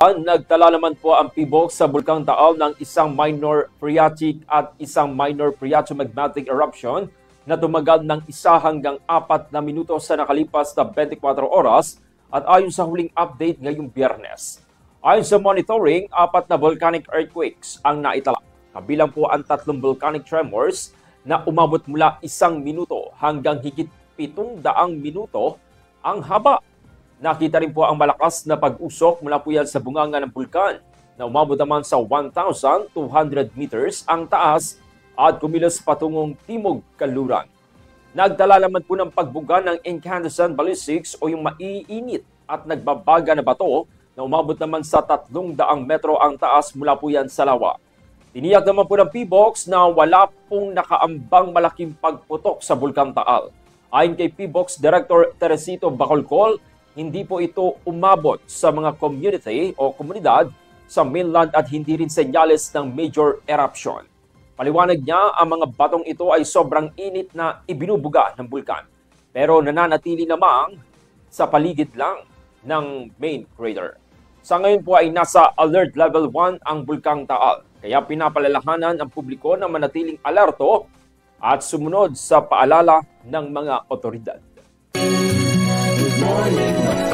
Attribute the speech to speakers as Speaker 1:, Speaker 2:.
Speaker 1: Nagtala naman po ang PBOX sa Bulkang Taal ng isang minor phreatic at isang minor phreatomagmatic eruption na tumagal ng 1 hanggang 4 na minuto sa nakalipas na 24 oras at ayon sa huling update ngayong Biyernes. Ayon sa monitoring, 4 na volcanic earthquakes ang naitala. Kabilang po ang 3 volcanic tremors na umabot mula 1 minuto hanggang higit 700 minuto ang haba. Nakita rin po ang malakas na pag-usok mula po yan sa bunganga ng bulkan na umabot naman sa 1,200 meters ang taas at kumilos patungong timog kanluran. Nagdala naman po ng pagbuga ng incandescent ballistics o yung maiinit at nagbabaga na bato na umabot naman sa 300 metro ang taas mula po yan sa lawa. Tiniyak naman po ng PBOX na wala pong nakaambang malaking pagputok sa Bulkang Taal. Ayon kay PBOX Director Teresito Bacolcol, hindi po ito umabot sa mga community o komunidad sa mainland at hindi rin senyales ng major eruption. Paliwanag niya, ang mga batong ito ay sobrang init na ibinubuga ng bulkan, pero nananatili namang sa paligid lang ng main crater. Sa ngayon po ay nasa alert level 1 ang Bulkang Taal, kaya pinapalalahanan ang publiko na manatiling alerto at sumunod sa paalala ng mga otoridad.
Speaker 2: Good morning.